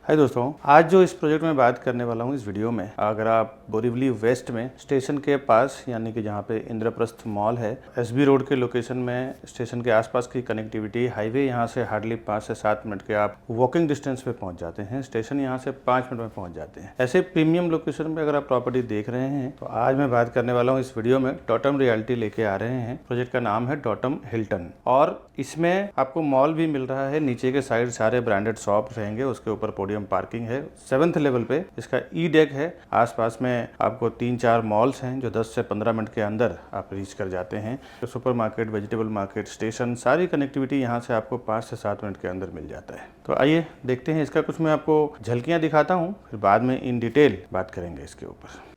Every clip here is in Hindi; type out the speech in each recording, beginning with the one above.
हाय दोस्तों, आज जो इस प्रोजेक्ट में बात करने वाला हूँ इस वीडियो में, अगर आप बोरीवली वेस्ट में स्टेशन के पास यानी कि जहाँ पे इंद्रप्रस्थ मॉल है, एसबी रोड के लोकेशन में स्टेशन के आसपास की कनेक्टिविटी हाईवे यहाँ से हार्डली 5 से 7 मिनट के आप वॉकिंग डिस्टेंस पे पहुँच जाते हैं। स्टेशन यहाँ से 5 मिनट में पहुँच जाते हैं। ऐसे प्रीमियम लोकेशन में अगर आप प्रॉपर्टी देख रहे हैं तो आज मैं बात करने वाला हूँ इस वीडियो में डॉटम रियल्टी लेके आ रहे हैं। प्रोजेक्ट का नाम है डॉटम हिल्टन और इसमें आपको मॉल भी मिल रहा है। नीचे के साइड सारे ब्रांडेड शॉप रहेंगे, उसके ऊपर पोडियम पार्किंग है। 7th लेवल पे इसका ई डेक है। आसपास में आपको 3-4 मॉल्स हैं जो 10 से 15 मिनट के अंदर आप रीच कर जाते हैं। तो super market, vegetable market, station, सारी कनेक्टिविटी यहाँ से आपको 5 से 7 मिनट के अंदर मिल जाता है। तो आइए देखते हैं इसका कुछ मैं आपको झलकियाँ दिखाता हूँ, फिर बाद में इन डिटेल बात करेंगे इसके ऊपर।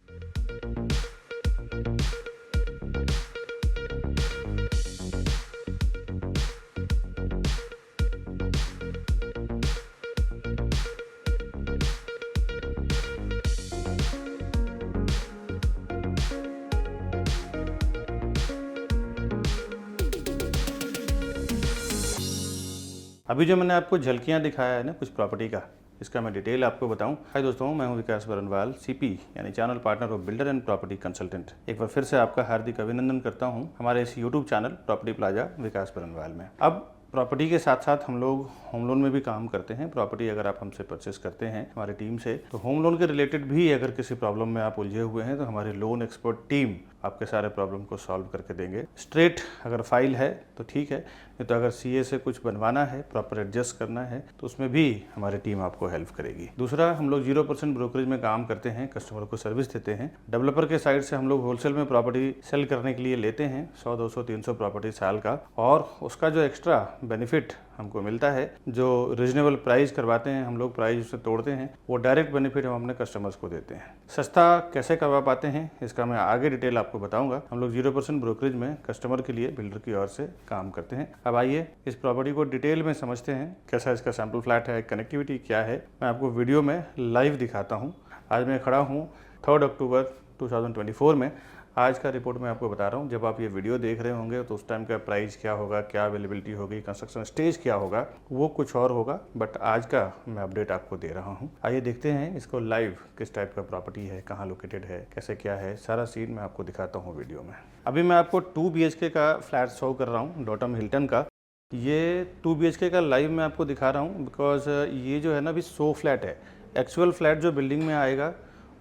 अभी जो मैंने आपको झलकियाँ दिखाया है ना कुछ प्रॉपर्टी का, इसका मैं डिटेल आपको बताऊं। हाय दोस्तों, मैं हूं विकास बरनवाल, सीपी यानी channel partner of builder and property consultant. एक बार फिर से आपका हार्दिक अभिनंदन करता हूं हमारे इस यूट्यूब चैनल प्रॉपर्टी प्लाजा विकास बरनवाल में। अब प्रॉपर्टी के साथ साथ हम लोग होम लोन में भी काम करते हैं। प्रॉपर्टी अगर आप हमसे परचेस करते हैं हमारी टीम से, तो होम लोन के रिलेटेड भी अगर किसी प्रॉब्लम में आप उलझे हुए हैं तो हमारी लोन एक्सपर्ट टीम आपके सारे प्रॉब्लम को सॉल्व करके देंगे। स्ट्रेट अगर फाइल है तो ठीक है, नहीं तो अगर सीए से कुछ बनवाना है, प्रॉपर एडजस्ट करना है, तो उसमें भी हमारी टीम आपको हेल्प करेगी। दूसरा, हम लोग 0% ब्रोकरेज में काम करते हैं, कस्टमर को सर्विस देते हैं। डेवलपर के साइड से हम लोग होलसेल में प्रॉपर्टी सेल करने के लिए लेते हैं 100, 200, 300 प्रॉपर्टी साल का, और उसका जो एक्स्ट्रा बेनिफिट हमको मिलता है, जो रीजनेबल प्राइस करवाते हैं हम लोग, प्राइस उससे तोड़ते हैं, वो डायरेक्ट बेनिफिट हम अपने कस्टमर्स को देते हैं। सस्ता कैसे करवा पाते हैं इसका मैं आगे डिटेल आपको बताऊंगा। हम लोग 0% ब्रोकरेज में कस्टमर के लिए बिल्डर की ओर से काम करते हैं। अब आइए इस प्रॉपर्टी को डिटेल में समझते हैं, कैसा इसका सैम्पल फ्लैट है, कनेक्टिविटी क्या है, मैं आपको वीडियो में लाइव दिखाता हूँ। आज मैं खड़ा हूँ 3 अक्टूबर 2024 में। आज का रिपोर्ट मैं आपको बता रहा हूँ। जब आप ये वीडियो देख रहे होंगे तो उस टाइम का प्राइस क्या होगा, क्या अवेलेबिलिटी होगी, कंस्ट्रक्शन स्टेज क्या होगा, वो कुछ और होगा, बट आज का मैं अपडेट आपको दे रहा हूँ। आइए देखते हैं इसको लाइव, किस टाइप का प्रॉपर्टी है, कहाँ लोकेटेड है, कैसे क्या है, सारा सीन मैं आपको दिखाता हूँ वीडियो में। अभी मैं आपको 2 BHK का फ्लैट शो कर रहा हूँ डॉटम हिल्टन का। ये 2 BHK का लाइव मैं आपको दिखा रहा हूँ बिकॉज ये जो है ना अभी शो फ्लैट है। एक्चुअल फ्लैट जो बिल्डिंग में आएगा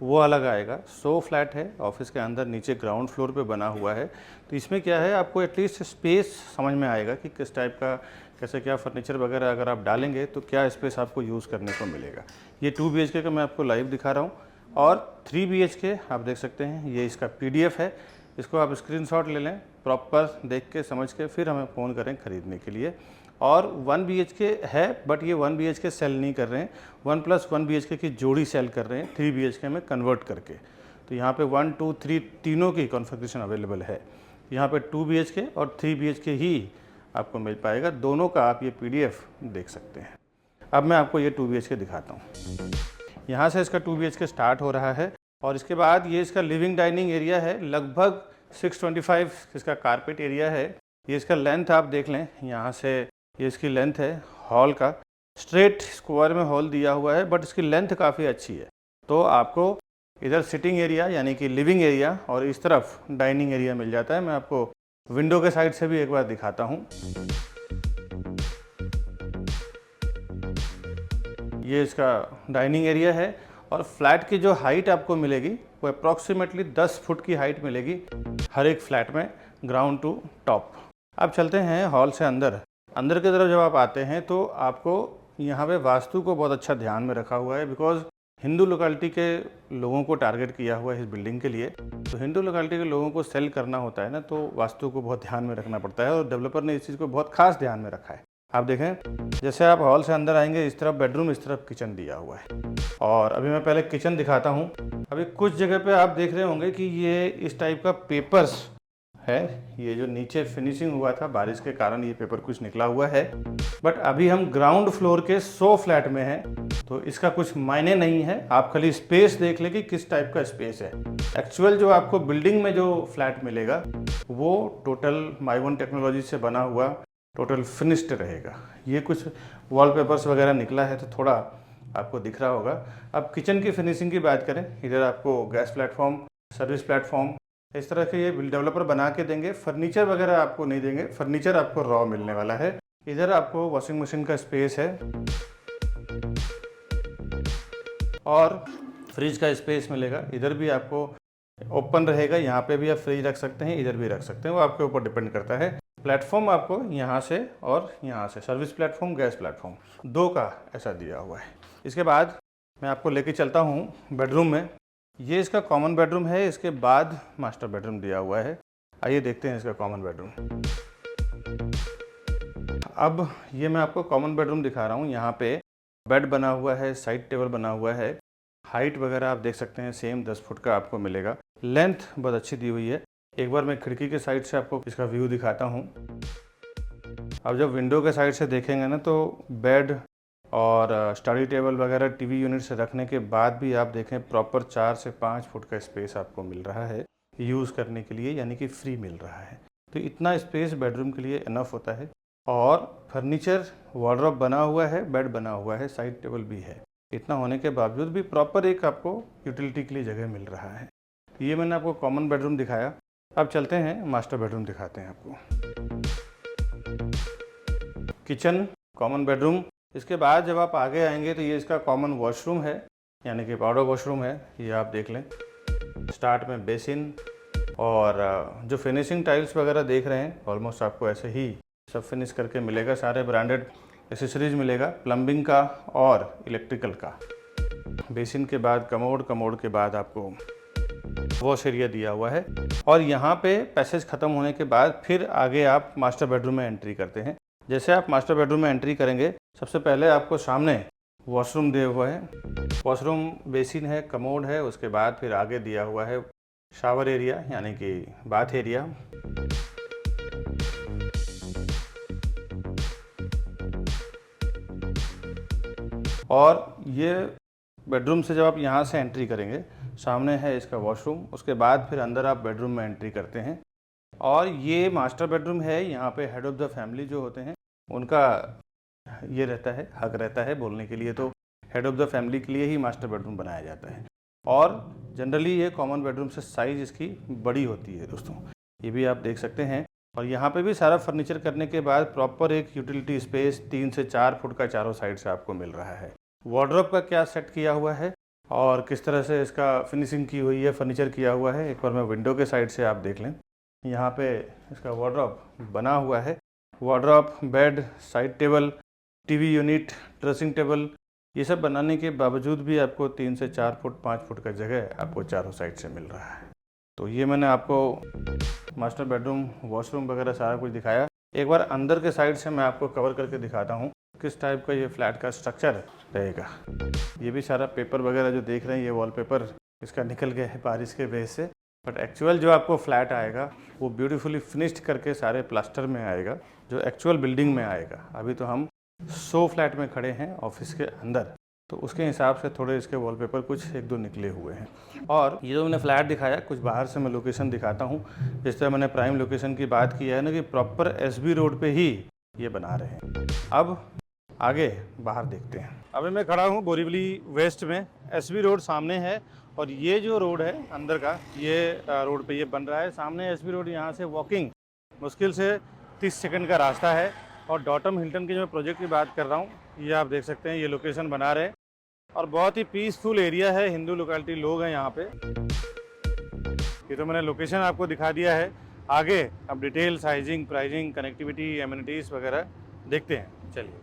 वो अलग आएगा। शो फ्लैट है, ऑफिस के अंदर नीचे ग्राउंड फ्लोर पे बना हुआ है। तो इसमें क्या है, आपको एटलीस्ट स्पेस समझ में आएगा कि किस टाइप का, कैसे क्या फर्नीचर वगैरह अगर आप डालेंगे तो क्या स्पेस आपको यूज़ करने को मिलेगा। ये 2 BHK का मैं आपको लाइव दिखा रहा हूँ। और 3 BHK आप देख सकते हैं, ये इसका PDF है। इसको आप स्क्रीनशॉट ले लें, प्रॉपर देख के समझ के फिर हमें फ़ोन करें खरीदने के लिए। और 1 BHK है, बट ये 1 BHK सेल नहीं कर रहे हैं, 1+1 BHK की जोड़ी सेल कर रहे हैं 3 BHK में कन्वर्ट करके। तो यहाँ पे 1, 2, 3 तीनों की कॉन्फ़िगरेशन अवेलेबल है। यहाँ पे 2 BHK और 3 BHK ही आपको मिल पाएगा। दोनों का आप ये PDF देख सकते हैं। अब मैं आपको ये 2 BHK दिखाता हूँ। यहाँ से इसका 2 BHK स्टार्ट हो रहा है और इसके बाद ये इसका लिविंग डाइनिंग एरिया है। लगभग 625 इसका कारपेट एरिया है। ये इसका लेंथ आप देख लें, यहाँ से ये इसकी लेंथ है हॉल का। स्ट्रेट स्क्वायर में हॉल दिया हुआ है, बट इसकी लेंथ काफ़ी अच्छी है। तो आपको इधर सिटिंग एरिया यानी कि लिविंग एरिया और इस तरफ डाइनिंग एरिया मिल जाता है। मैं आपको विंडो के साइड से भी एक बार दिखाता हूँ। ये इसका डाइनिंग एरिया है और फ्लैट की जो हाइट आपको मिलेगी वो अप्रॉक्सीमेटली 10 फुट की हाइट मिलेगी हर एक फ्लैट में, ग्राउंड टू टॉप। अब चलते हैं हॉल से अंदर। अंदर की तरफ जब आप आते हैं तो आपको यहाँ पे वास्तु को बहुत अच्छा ध्यान में रखा हुआ है, बिकॉज हिंदू लोकेलिटी के लोगों को टारगेट किया हुआ है इस बिल्डिंग के लिए। तो हिंदू लोकेलिटी के लोगों को सेल करना होता है ना, तो वास्तु को बहुत ध्यान में रखना पड़ता है और डेवलपर ने इस चीज़ को बहुत खास ध्यान में रखा है। आप देखें, जैसे आप हॉल से अंदर आएंगे, इस तरफ बेडरूम, इस तरफ किचन दिया हुआ है। और अभी मैं पहले किचन दिखाता हूँ। अभी कुछ जगह पे आप देख रहे होंगे कि ये इस टाइप का पेपर्स है। ये जो नीचे फिनिशिंग हुआ था, बारिश के कारण ये पेपर कुछ निकला हुआ है, बट अभी हम ग्राउंड फ्लोर के 100 फ्लैट में हैं, तो इसका कुछ मायने नहीं है। आप खाली स्पेस देख ले कि किस टाइप का स्पेस है। एक्चुअल जो आपको बिल्डिंग में जो फ्लैट मिलेगा वो टोटल माई1 टेक्नोलॉजी से बना हुआ टोटल फिनिश्ड रहेगा। ये कुछ वॉलपेपर्स वगैरह निकला है तो थोड़ा आपको दिख रहा होगा। अब किचन की फिनिशिंग की बात करें, इधर आपको गैस प्लेटफॉर्म, सर्विस प्लेटफॉर्म, इस तरह के ये डेवलपर बना के देंगे। फर्नीचर वगैरह आपको नहीं देंगे, फर्नीचर आपको रॉ मिलने वाला है। इधर आपको वॉशिंग मशीन का स्पेस है और फ्रिज का स्पेस मिलेगा। इधर भी आपको ओपन रहेगा, यहाँ पे भी आप फ्रिज रख सकते हैं, इधर भी रख सकते हैं, वो आपके ऊपर डिपेंड करता है। प्लेटफॉर्म आपको यहाँ से और यहाँ से, सर्विस प्लेटफॉर्म, गैस प्लेटफॉर्म, दो का ऐसा दिया हुआ है। इसके बाद मैं आपको लेके चलता हूँ बेडरूम में। ये इसका कॉमन बेडरूम है, इसके बाद मास्टर बेडरूम दिया हुआ है। आइए देखते हैं इसका कॉमन बेडरूम। अब ये मैं आपको कॉमन बेडरूम दिखा रहा हूँ। यहाँ पे बेड बना हुआ है, साइड टेबल बना हुआ है, हाइट वगैरह आप देख सकते हैं सेम 10 फुट का आपको मिलेगा। लेंथ बहुत अच्छी दी हुई है। एक बार मैं खिड़की के साइड से आपको इसका व्यू दिखाता हूँ। अब जब विंडो के साइड से देखेंगे ना, तो बेड और स्टडी टेबल वगैरह टीवी यूनिट से रखने के बाद भी आप देखें प्रॉपर 4 से 5 फुट का स्पेस आपको मिल रहा है यूज़ करने के लिए, यानी कि फ्री मिल रहा है। तो इतना स्पेस बेडरूम के लिए इनफ होता है। और फर्नीचर वार्डरोब बना हुआ है, बेड बना हुआ है, साइड टेबल भी है। इतना होने के बावजूद भी प्रॉपर एक आपको यूटिलिटी के लिए जगह मिल रहा है। ये मैंने आपको कॉमन बेडरूम दिखाया। अब चलते हैं मास्टर बेडरूम दिखाते हैं आपको। किचन, कॉमन बेडरूम, इसके बाद जब आप आगे आएंगे तो ये इसका कॉमन वॉशरूम है, यानी कि पाउडर वॉशरूम है। ये आप देख लें। स्टार्ट में बेसिन और जो फिनिशिंग टाइल्स वगैरह देख रहे हैं ऑलमोस्ट आपको ऐसे ही सब फिनिश करके मिलेगा। सारे ब्रांडेड एसेसरीज मिलेगा, प्लम्बिंग का और इलेक्ट्रिकल का। बेसिन के बाद कमोड, कमोड के बाद आपको वॉश एरिया दिया हुआ है। और यहाँ पे पैसेज ख़त्म होने के बाद फिर आगे आप मास्टर बेडरूम में एंट्री करते हैं। जैसे आप मास्टर बेडरूम में एंट्री करेंगे, सबसे पहले आपको सामने वॉशरूम दिया हुआ है। वॉशरूम, बेसिन है, कमोड है, उसके बाद फिर आगे दिया हुआ है शावर एरिया, यानी कि बाथ एरिया। और ये बेडरूम से जब आप यहाँ से एंट्री करेंगे, सामने है इसका वॉशरूम, उसके बाद फिर अंदर आप बेडरूम में एंट्री करते हैं। और ये मास्टर बेडरूम है। यहाँ पे हेड ऑफ़ द फैमिली जो होते हैं उनका ये रहता है, हक रहता है बोलने के लिए। तो हेड ऑफ़ द फैमिली के लिए ही मास्टर बेडरूम बनाया जाता है। और जनरली ये कॉमन बेडरूम से साइज़ इसकी बड़ी होती है दोस्तों, ये भी आप देख सकते हैं। और यहाँ पे भी सारा फर्नीचर करने के बाद प्रॉपर एक यूटिलिटी स्पेस 3 से 4 फुट का चारों साइड से आपको मिल रहा है। वार्डरोब का क्या सेट किया हुआ है और किस तरह से इसका फिनिशिंग की हुई है, फर्नीचर किया हुआ है, एक बार मैं विंडो के साइड से आप देख लें। यहाँ पे इसका वार्डरोब बना हुआ है। Wardrobe, bed, side table, TV unit, dressing table, ये सब बनाने के बावजूद भी आपको 3 से 4 फुट 5 फुट का जगह आपको चारों साइड से मिल रहा है। तो ये मैंने आपको मास्टर बेडरूम, वॉशरूम वगैरह सारा कुछ दिखाया। एक बार अंदर के साइड से मैं आपको कवर करके दिखाता हूँ किस टाइप का ये फ्लैट का स्ट्रक्चर रहेगा। ये भी सारा पेपर वगैरह जो देख रहे हैं, ये वॉलपेपर इसका निकल गया है बारिश के वजह से, बट एक्चुअल जो आपको फ्लैट आएगा वो ब्यूटीफुली फिनिश्ड करके सारे प्लास्टर में आएगा, जो एक्चुअल बिल्डिंग में आएगा। अभी तो हम 100 फ्लैट में खड़े हैं ऑफिस के अंदर, तो उसके हिसाब से थोड़े इसके वॉलपेपर कुछ 1-2 निकले हुए हैं। और ये जो मैंने फ्लैट दिखाया, कुछ बाहर से मैं लोकेशन दिखाता हूँ। जिस तरह मैंने प्राइम लोकेशन की बात की है ना, कि प्रॉपर एसबी रोड पे ही ये बना रहे हैं। अब आगे बाहर देखते हैं। अभी मैं खड़ा हूँ बोरीवली वेस्ट में, एसबी रोड सामने है और ये जो रोड है अंदर का, ये रोड पे ये बन रहा है। सामने एसबी रोड, यहाँ से वॉकिंग मुश्किल से 30 सेकंड का रास्ता है। और डॉटम हिल्टन के जो प्रोजेक्ट की बात कर रहा हूँ, ये आप देख सकते हैं, ये लोकेशन बना रहे हैं और बहुत ही पीसफुल एरिया है। हिंदू लोकेलिटी लोग हैं यहाँ पे। ये तो मैंने लोकेशन आपको दिखा दिया है। आगे अब detail, sizing, pricing, connectivity, amenities वगैरह देखते हैं। चलिए,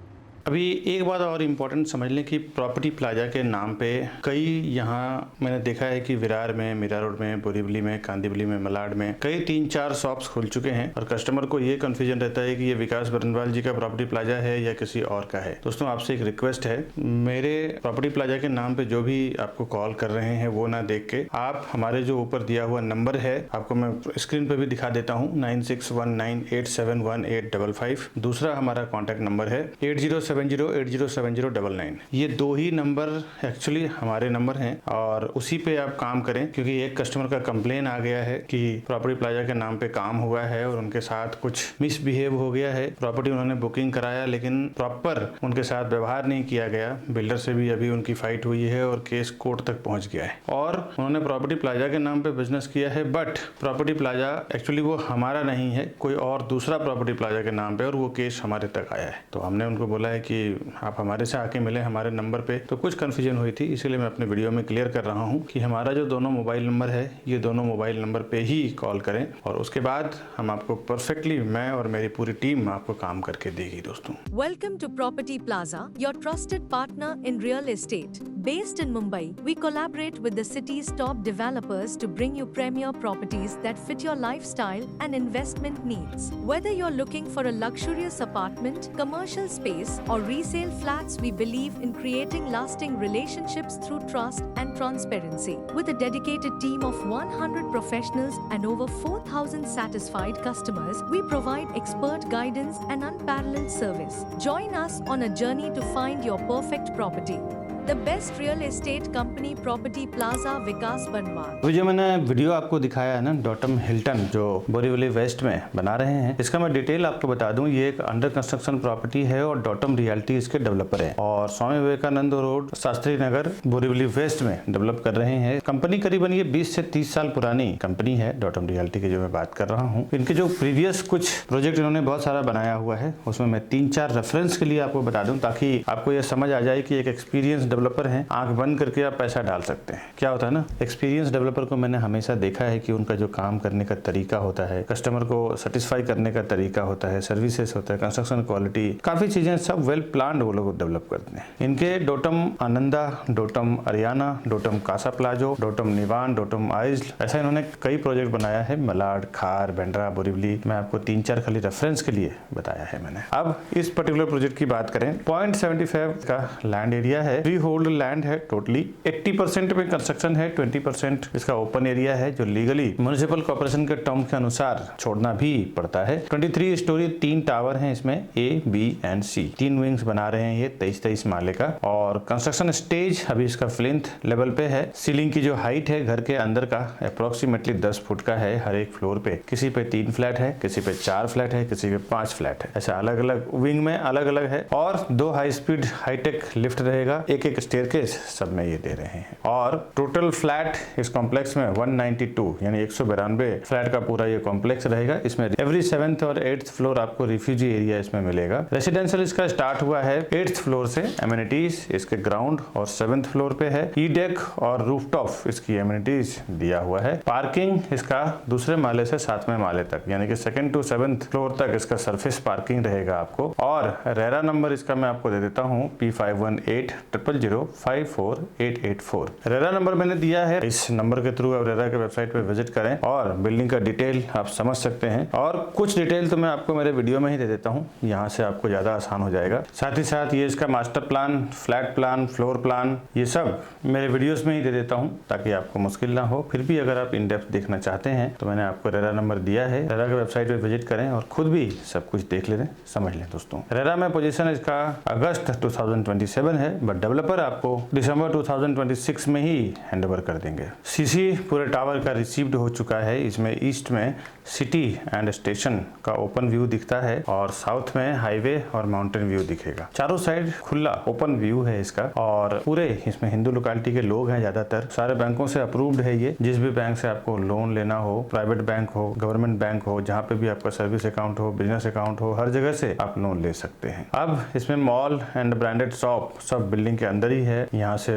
अभी एक बात और इम्पोर्टेंट समझ लें कि प्रॉपर्टी प्लाजा के नाम पे कई यहाँ मैंने देखा है कि विरार में, मीरा रोड में, बोरीवली में, कांदिवली में, मलाड में कई 3-4 शॉप्स खुल चुके हैं और कस्टमर को ये कंफ्यूजन रहता है कि ये विकास बरनवाल जी का प्रॉपर्टी प्लाजा है या किसी और का है। दोस्तों, आपसे एक रिक्वेस्ट है, मेरे प्रॉपर्टी प्लाजा के नाम पे जो भी आपको कॉल कर रहे हैं वो ना देख के आप हमारे जो ऊपर दिया हुआ नंबर है, आपको मैं स्क्रीन पे भी दिखा देता हूँ, 9619871855। दूसरा हमारा कॉन्टैक्ट नंबर है 80 8070807099। ये 2 ही नंबर एक्चुअली हमारे नंबर हैं और उसी पे आप काम करें, क्योंकि एक कस्टमर का कंप्लेन आ गया है कि प्रॉपर्टी प्लाजा के नाम पे काम हुआ है और उनके साथ कुछ मिसबिहेव हो गया है। प्रॉपर्टी उन्होंने बुकिंग कराया लेकिन प्रॉपर उनके साथ व्यवहार नहीं किया गया। बिल्डर से भी अभी उनकी फाइट हुई है और केस कोर्ट तक पहुंच गया है और उन्होंने प्रॉपर्टी प्लाजा के नाम पे बिजनेस किया है, बट प्रॉपर्टी प्लाजा एक्चुअली वो हमारा नहीं है, कोई और दूसरा प्रॉपर्टी प्लाजा के नाम पे, और वो केस हमारे तक आया है। तो हमने उनको बोला है कि आप हमारे से आके मिले हमारे नंबर पे। तो कुछ कंफ्यूजन हुई थी, इसीलिए मैं अपने वीडियो में क्लियर कर रहा हूँ कि हमारा जो दोनों मोबाइल नंबर है, ये दोनों मोबाइल नंबर पे ही कॉल करें और उसके बाद हम आपको परफेक्टली, मैं और मेरी पूरी टीम आपको काम करके देगी दोस्तों। Welcome to Property Plaza, your trusted partner in real estate. Based in Mumbai, we collaborate with the city's top developers to bring you premier properties that fit your lifestyle and investment needs. Whether you're looking for a luxurious apartment, commercial space, or resale flats, we believe in creating lasting relationships through trust and transparency. With a dedicated team of 100 professionals and over 4,000 satisfied customers, we provide expert guidance and unparalleled service. Join us on a journey to find your perfect property. The best real estate company, Property Plaza, विकास बनवाल। अभी जो मैंने वीडियो आपको दिखाया है ना, डॉटम हिल्टन जो बोरीवली वेस्ट में बना रहे हैं, इसका मैं डिटेल आपको बता दूं। ये एक अंडर कंस्ट्रक्शन प्रॉपर्टी है और डॉटम रियल्टी इसके डेवलपर है और स्वामी विवेकानंद रोड, शास्त्री नगर, बोरीवली वेस्ट में डेवलप कर रहे हैं। कंपनी करीबन ये 20 से 30 साल पुरानी कंपनी है डॉटम रियल्टी की जो मैं बात कर रहा हूँ। इनके जो प्रीवियस कुछ प्रोजेक्ट इन्होंने बहुत सारा बनाया हुआ है, उसमें मैं 3-4 रेफरेंस के लिए आपको बता दूं ताकि आपको ये समझ आ जाए कि एक एक्सपीरियंस डेवलपर हैं, आंख बंद करके आप पैसा डाल सकते हैं। क्या होता है ना, एक्सपीरियंस डेवलपर को मैंने हमेशा देखा है कि उनका जो काम करने का तरीका होता है, कस्टमर को सेटिस्फाई करने का तरीका होता है, सर्विसेज होता है, कंस्ट्रक्शन क्वालिटी, काफी चीजें सब वेल प्लान्ड वो लोग डेवलप करते हैं। इनके डोटम आनंदा, डोटम अरियाना, डोटम कासा प्लाजो, डोटम निवान, डोटम आइज्ल, ऐसा इन्होंने कई प्रोजेक्ट बनाया है। मलाड, खार, बेंड्रा, बोरीवली, मैं आपको 3-4 खाली रेफरेंस के लिए बताया है मैंने। अब इस पर्टिकुलर प्रोजेक्ट की बात करें, 0.75 का लैंड एरिया है, फ्री होल्ड लैंड है, टोटली 80% में कंस्ट्रक्शन है, 20% इसका ओपन एरिया है जो लीगली म्युनिसिपल कॉर्पोरेशन के टर्म के अनुसार छोड़ना भी पड़ता है। 23 स्टोरी 3 टावर हैं इसमें, A, B and C, 3 wings बना रहे हैं ये 23 माले का। और कंस्ट्रक्शन स्टेज अभी इसका फ्लिंथ लेवल पे है। सीलिंग की जो हाइट है घर के अंदर का अप्रोक्सीमेटली 10 फुट का है हर एक फ्लोर पे। किसी पे 3 फ्लैट है, किसी पे 4 फ्लैट है, किसी पे 5 फ्लैट है, ऐसा अलग अलग विंग में अलग अलग है। और 2 हाई स्पीड हाईटेक लिफ्ट रहेगा, एक स्टेयरकेस सब में ये दे रहे हैं। और टोटल फ्लैट इस कॉम्प्लेक्स में 192 यानी 192 फ्लैट का पूरा ये कॉम्प्लेक्स रहेगा। इसमें एवरी 7th और 8th फ्लोर आपको रिफ्यूजी एरिया इसमें मिलेगा। रेसिडेंशियल इसका स्टार्ट हुआ है 8th फ्लोर से। एमिनिटीज इसके ग्राउंड और 7th फ्लोर पे है। ई डेक और रूफटॉप इसकी एमिनिटीज दिया हुआ है। पार्किंग इसका दूसरे माले से 7वें माले तक यानी कि 2nd to 7th फ्लोर तक इसका सरफेस पार्किंग रहेगा आपको। और रेरा नंबर इसका मैं आपको दे देता हूँ, P518000548884। रेरा नंबर मैंने दिया है, इस नंबर के थ्रू आप रेरा के वेबसाइट पे विजिट करें और बिल्डिंग का डिटेल आप समझ सकते हैं। और कुछ डिटेल तो मैं आपको मेरे वीडियो में ही दे देता हूँ, यहाँ से आपको ज्यादा आसान हो जाएगा। साथ ही साथ ये इसका master plan, flat plan, floor plan, ये सब मेरे वीडियोस में ही दे देता हूँ ताकि आपको मुश्किल ना हो। फिर भी अगर आप इन डेप्थ देखना चाहते हैं तो मैंने आपको रेरा नंबर दिया है, रेरा के वेबसाइट पे विजिट करें और खुद भी सब कुछ देख लें, समझ लें दोस्तों। रेरा में पोजीशन इसका अगस्त 2027 है, बट डेवलपर आपको दिसंबर 2026 में ही हैंडओवर कर देंगे। सीसी पूरे टावर का रिसीव्ड हो चुका है। इसमें ईस्ट में सिटी एंड स्टेशन का ओपन व्यू दिखता है और साउथ में हाईवे और माउंटेन व्यू दिखेगा। चारों साइड खुला ओपन व्यू है इसका और पूरे इसमें हिंदू लोकेलिटी के लोग हैं ज्यादातर। सारे बैंकों से अप्रूव्ड है ये। जिस भी बैंक से आपको लोन लेना हो, प्राइवेट बैंक हो, गवर्नमेंट बैंक हो, जहाँ पे भी आपका सर्विस अकाउंट हो, बिजनेस अकाउंट हो, हर जगह से आप लोन ले सकते हैं। अब इसमें मॉल एंड ब्रांडेड शॉप सब बिल्डिंग के अंदर ही है। यहाँ से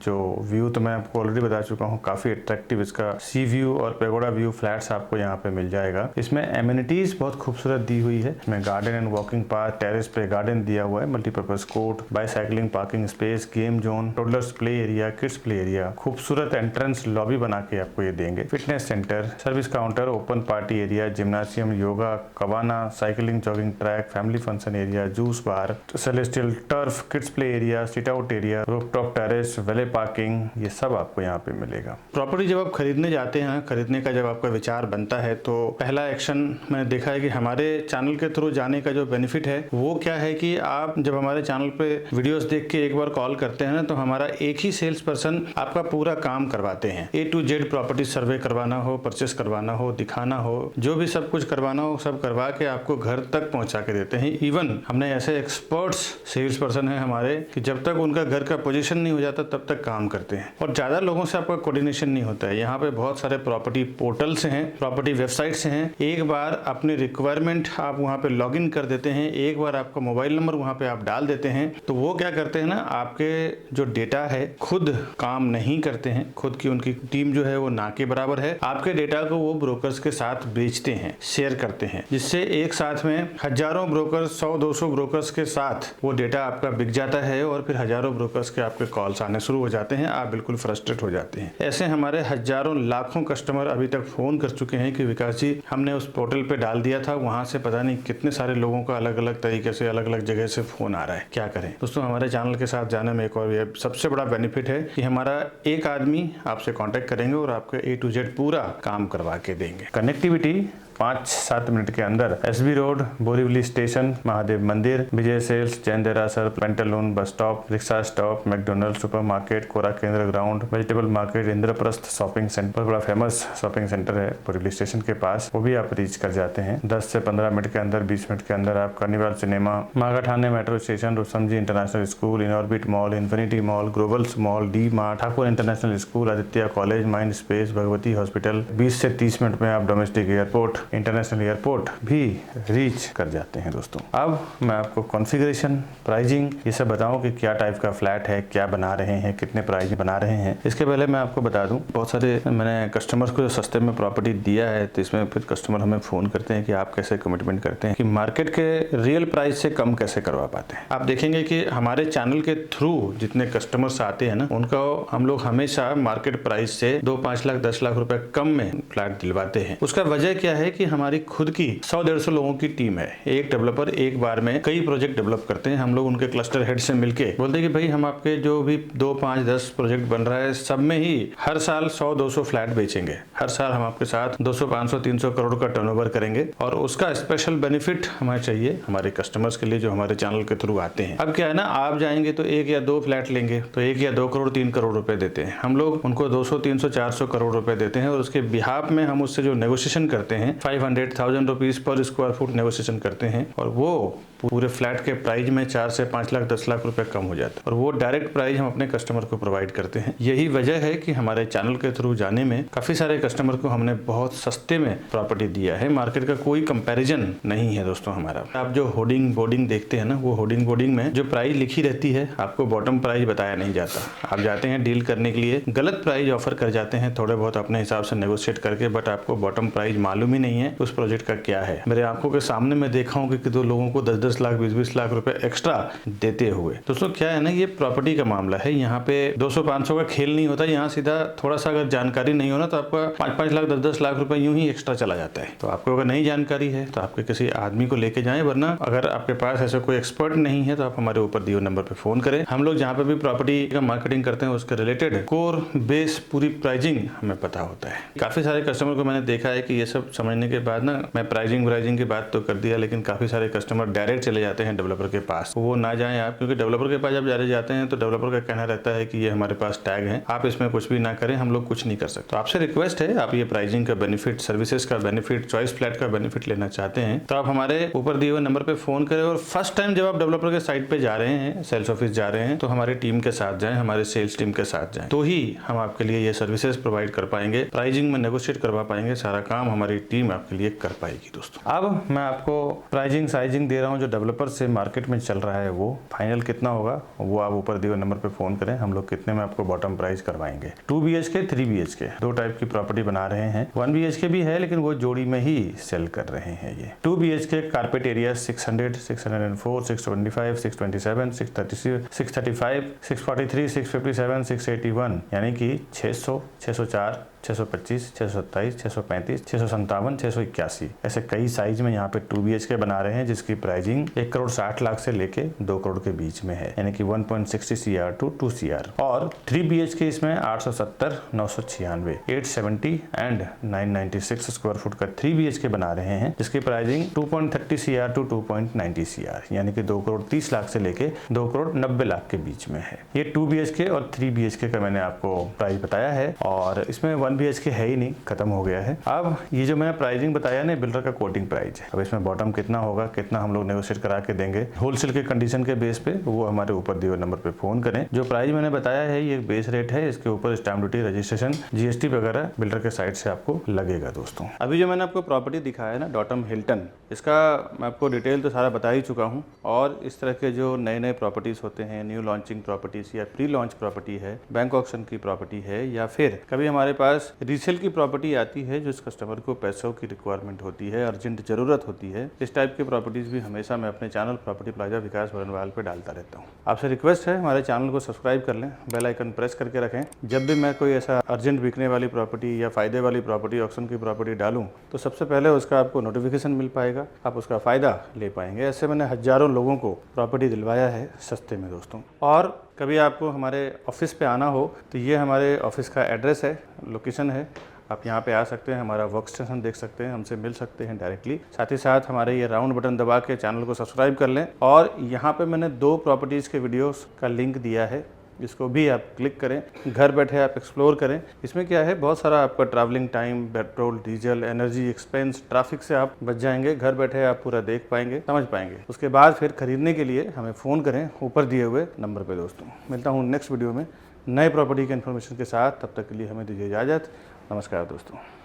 जो व्यू तो मैं आपको ऑलरेडी बता चुका हूँ, काफी अट्रैक्टिव इसका सी व्यू और पेगोडा व्यू फ्लैट्स आपको यहाँ पे मिल जाएगा। इसमें एमिनिटीज बहुत खूबसूरत दी हुई है। इसमें garden and walking park, terrace पे गार्डन दिया हुआ है, multipurpose court, bicycling parking space, game zone, toddlers play area, kids play area, खूबसूरत एंट्रेंस लॉबी बना के आपको ये देंगे। Fitness centre, service counter, open party area, gymnasium, yoga, cabana, cycling, jogging track, family function area, juice bar, celestial turf, kids play area, sit out area, area, rooftop terrace, valet parking, ये सब आपको यहाँ पे मिलेगा। प्रॉपर्टी जब आप खरीदने जाते हैं, खरीदने का जब आपका विचार बनता है तो पहला एक्शन मैंने देखा है कि हमारे चैनल के थ्रू जाने का जो बेनिफिट है वो क्या है कि आप जब हमारे चैनल पे वीडियोस देख के एक बार कॉल करते हैं ना, तो हमारा एक ही सेल्स पर्सन आपका पूरा काम करवाते हैं। A to Z प्रॉपर्टी सर्वे करवाना हो, परचेस करवाना हो, दिखाना हो, जो भी सब कुछ करवाना हो सब करवा के आपको घर तक पहुंचा के देते हैं। इवन हमने ऐसे एक्सपर्ट्स सेल्स पर्सन है हमारे कि जब तक उनका घर का पोजीशन नहीं हो जाता तब तक काम करते हैं, और ज्यादा लोगों से आपका कोऑर्डिनेशन नहीं होता है। यहाँ पे बहुत सारे प्रॉपर्टी पोर्टल्स हैं, प्रॉपर्टी वेबसाइट्स हैं। एक बार अपनी रिक्वायरमेंट आप वहाँ पे लॉग इन कर देते हैं, एक बार आपका मोबाइल नंबर वहाँ पे आप डाल देते हैं, तो वो क्या करते हैं ना, आपके जो डेटा है खुद काम नहीं करते हैं, खुद की उनकी टीम जो है वो ना के बराबर है। आपके डेटा को वो ब्रोकर्स के साथ बेचते हैं, शेयर करते हैं, जिससे एक साथ में हजारों ब्रोकर्स, 100-200 ब्रोकर्स के साथ वो डेटा आपका बिक जाता है, और फिर हजारों ब्रोकर्स के आपके कॉल्स आने शुरू हो जाते हैं। आप बिल्कुल फ्रस्ट्रेट हो जाते हैं। ऐसे हमारे हजारों लाखों कस्टमर अभी तक फोन कर चुके हैं कि विकास जी हमने उस पोर्टल पे डाल दिया था, वहां से पता नहीं कितने सारे लोगों का अलग अलग तरीके से अलग अलग जगह से फोन आ रहा है, क्या करें। दोस्तों हमारे चैनल के साथ जाने में एक और ये सबसे बड़ा बेनिफिट है कि हमारा एक आदमी आपसे कांटेक्ट करेंगे और आपके A to Z पूरा काम करवा के देंगे। कनेक्टिविटी 5-7 मिनट के अंदर SB road, Borivali station, Mahadev मंदिर, Vijay sales, Jain Derasar, Pantaloon bus stop, rickshaw stop, McDonald, supermarket, Kora Kendra ground, vegetable market, Indraprastha shopping centre, बड़ा फेमस शॉपिंग सेंटर है बोरीवली स्टेशन के पास, वो भी आप रीच कर जाते हैं 10 से 15 मिनट के अंदर। 20 मिनट के अंदर आप कार्निवाल सिनेमा, मागा Thane metro station, Rustomjee international school, Inorbit mall, infinity mall, Global's mall, D mart, Thakur international school, Aditya college, mind space, Bhagwati hospital. 20 से 30 मिनट में आप डोमेस्टिक एयरपोर्ट, इंटरनेशनल एयरपोर्ट भी रीच कर जाते हैं। दोस्तों अब मैं आपको कॉन्फ़िगरेशन, प्राइसिंग ये सब बताऊं कि क्या टाइप का फ्लैट है, क्या बना रहे हैं, कितने प्राइस बना रहे हैं। इसके पहले मैं आपको बता दूं, बहुत सारे मैंने कस्टमर्स को जो सस्ते में प्रॉपर्टी दिया है, तो इसमें फिर कस्टमर हमें फोन करते हैं कि आप कैसे कमिटमेंट करते हैं कि मार्केट के रियल प्राइस से कम कैसे करवा पाते हैं। आप देखेंगे कि हमारे चैनल के थ्रू जितने कस्टमर्स आते हैं ना, उनको हम लोग हमेशा मार्केट प्राइस से 2-5 लाख 10 लाख रुपए कम में फ्लैट दिलवाते हैं। उसका वजह क्या है कि हमारी खुद की 100-150 लोगों की टीम है। एक डेवलपर एक बार में कई प्रोजेक्ट डेवलप करते हैं। हम लोग उनके क्लस्टर हेड से मिलके बोलते हैं कि भाई हम आपके जो भी 2, 5, 10 प्रोजेक्ट बन रहा है सब में ही हर साल 100-200 फ्लैट बेचेंगे। हर साल हम आपके साथ 200, 500, 300 करोड़ का टर्नओवर करेंगे, और उसका स्पेशल बेनिफिट हमें चाहिए हमारे कस्टमर्स के लिए जो हमारे चैनल के थ्रू आते हैं। अब क्या है ना, आप जाएंगे तो 1 या 2 फ्लैट लेंगे तो 1 या 2 करोड़ 3 करोड़ रुपए देते हैं। हम लोग उनको 200, 300, 400 करोड़ रुपए देते हैं, और उसके बिहाफ में हम उससे जो नेगोशिएशन करते हैं 500,000 rupees per square foot negotiation करते हैं, और वो पूरे फ्लैट के प्राइस में 4 से 5 लाख 10 लाख रुपए कम हो जाता है, और वो डायरेक्ट प्राइस हम अपने कस्टमर को प्रोवाइड करते हैं। यही वजह है कि हमारे चैनल के थ्रू जाने में काफी सारे कस्टमर को हमने बहुत सस्ते में प्रॉपर्टी दिया है। मार्केट का कोई कंपैरिजन नहीं है दोस्तों हमारा। आप जो होर्डिंग बोर्डिंग देखते हैं ना, वो होर्डिंग बोर्डिंग में जो प्राइस लिखी रहती है आपको बॉटम प्राइस बताया नहीं जाता। आप जाते हैं डील करने के लिए, गलत प्राइस ऑफर कर जाते हैं थोड़े बहुत अपने हिसाब से नेगोशिएट करके, बट आपको बॉटम प्राइस मालूम ही नहीं है उस प्रोजेक्ट का क्या है। मेरे आंखों के सामने मैं देखा हूँ कि 2 लोगों को 10-10 लाख 20-20 लाख रुपए एक्स्ट्रा देते हुए। दोस्तों क्या है ना, ये प्रॉपर्टी का मामला है। यहाँ पे 200-500 का खेल नहीं होता। यहाँ सीधा थोड़ा सा अगर जानकारी नहीं हो ना तो आपका 5-5 लाख 10-10 लाख रुपए यूं ही एक्स्ट्रा चला जाता है। तो आपको अगर नई जानकारी है तो आपके किसी आदमी को लेके जाएं, वरना अगर आपके पास ऐसा कोई एक्सपर्ट नहीं है तो आप हमारे ऊपर दिए नंबर पे फोन करें। हम लोग जहाँ पे भी प्रॉपर्टी का मार्केटिंग करते हैं उसके रिलेटेड कोर बेस पूरी प्राइसिंग हमें पता होता है। काफी सारे कस्टमर को मैंने देखा है कि ये सब समझने के बाद ना, मैं प्राइसिंग की बात तो कर दिया, लेकिन काफी सारे कस्टमर डायरेक्ट चले जाते हैं डेवलपर के पास। वो ना जाएं आप, क्योंकि डेवलपर के पास जब जाते हैं तो डेवलपर का कहना रहता है कि ये हमारे पास टैग है, आप इसमें कुछ भी ना करें, हम लोग कुछ नहीं कर सकते। तो आपसे रिक्वेस्ट है, आप ये प्राइसिंग का बेनिफिट, सर्विसेज का बेनिफिट, चॉइस फ्लैट का बेनिफिट लेना चाहते हैं तो आप हमारे ऊपर दिए हुए नंबर पे फोन करें, और फर्स्ट टाइम जब आप डेवलपर के साइट पे जा रहे हैं, सेल्स ऑफिस जा रहे हैं, तो हमारी टीम के साथ जाएं, हमारे सेल्स टीम के साथ जाएं, तो ही हम आपके लिए ये सर्विसेज प्रोवाइड कर पाएंगे, प्राइसिंग में नेगोशिएट करवा पाएंगे, सारा काम हमारी टीम आपके लिए कर पाएगी। दोस्तों अब मैं आपको प्राइसिंग साइजिंग दे रहा हूँ जो डेवलपर से मार्केट में चल रहा है, वो फाइनल कितना होगा वो आप ऊपर दिए हुए नंबर पे फोन करें, हम लोग कितने में आपको बॉटम प्राइस करवाएंगे। 2 BHK 3 BHK 2 टाइप की प्रॉपर्टी बना रहे हैं। 1 BHK भी है लेकिन वो जोड़ी में ही सेल कर रहे हैं। ये 2 BHK कारपेट एरिया 600, 604, 625, 627, 636, 635, 643, 657, 681, यानी कि 600, 604, 625, 627, 635, 657, 681 ऐसे कई साइज में यहाँ पे 2 BHK बना रहे हैं, जिसकी प्राइसिंग प्राइसिंग 1 करोड़ 60 लाख से लेके 2 करोड़ के बीच में है, यानी कि 1.60 CR to 2 CR। और 3 BHK इसमें 870, 996, 870 एंड 996 स्क्वायर फुट का 3 BHK बना रहे हैं, जिसकी प्राइसिंग 2.30 CR to 2.90 CR, यानी कि 2 करोड़ 30 लाख से लेके 2 करोड़ 90 लाख के बीच में है। ये 2 BHK और 3 BHK का मैंने आपको प्राइस बताया है, और इसमें 1 BHK है ही नहीं, खत्म हो गया है। अब ये जो मैंने प्राइसिंग बताया ना, बिल्डर का कोटिंग प्राइस है। अब इसमें बॉटम कितना होगा, कितना हम लोग नेगोशिएट करा के देंगे होलसेल के कंडीशन के बेस पे, वो हमारे ऊपर दिए हुए नंबर पे फोन करें। जो प्राइस मैंने बताया है ये बेस रेट है, इसके ऊपर स्टैम्प ड्यूटी, रजिस्ट्रेशन, GST वगैरह बिल्डर के साइड से आपको लगेगा दोस्तों। अभी जो मैंने आपको प्रॉपर्टी दिखाया है ना, डॉटम हिल्टन, इसका मैं आपको डिटेल तो सारा बता ही चुका हूँ। और इस तरह के जो नए नए प्रॉपर्टीज होते हैं, न्यू लॉन्चिंग प्रॉपर्टीज या प्री लॉन्च प्रॉपर्टी है, बैंक ऑक्शन की प्रॉपर्टी है, या फिर कभी हमारे पास रीसेल की प्रॉपर्टी आती है जो इस कस्टमर को पैसों की रिक्वायरमेंट होती है, अर्जेंट जरूरत होती है, इस टाइप की प्रॉपर्टीज भी हमेशा मैं अपने चैनल प्रॉपर्टी प्लाजा विकास बरनवाल पे डालता रहता हूँ। आपसे रिक्वेस्ट है हमारे चैनल को सब्सक्राइब कर लें, बेल आइकन प्रेस करके रखें। जब भी मैं कोई ऐसा अर्जेंट बिकने वाली प्रॉपर्टी या फायदे वाली प्रॉपर्टी, ऑक्शन की प्रॉपर्टी डालूं, तो सबसे पहले उसका आपको नोटिफिकेशन मिल पाएगा, आप उसका फायदा ले पाएंगे। ऐसे मैंने हजारों लोगों को प्रॉपर्टी दिलवाया है सस्ते में दोस्तों। और कभी आपको हमारे ऑफिस पे आना हो तो ये हमारे ऑफिस का एड्रेस है, लोकेशन है, आप यहाँ पे आ सकते हैं, हमारा वर्क स्टेशन देख सकते हैं, हमसे मिल सकते हैं डायरेक्टली। साथ ही साथ हमारे ये राउंड बटन दबा के चैनल को सब्सक्राइब कर लें। और यहाँ पे मैंने 2 प्रॉपर्टीज़ के वीडियोस का लिंक दिया है, इसको भी आप क्लिक करें, घर बैठे आप एक्सप्लोर करें। इसमें क्या है, बहुत सारा आपका travelling time, petrol, diesel, energy expense, traffic से आप बच जाएंगे। घर बैठे आप पूरा देख पाएंगे, समझ पाएंगे। उसके बाद फिर खरीदने के लिए हमें फ़ोन करें ऊपर दिए हुए नंबर पर दोस्तों। मिलता हूँ नेक्स्ट वीडियो में नए प्रॉपर्टी के इन्फॉर्मेशन के साथ, तब तक के लिए हमें दीजिए इजाज़त। नमस्कार दोस्तों।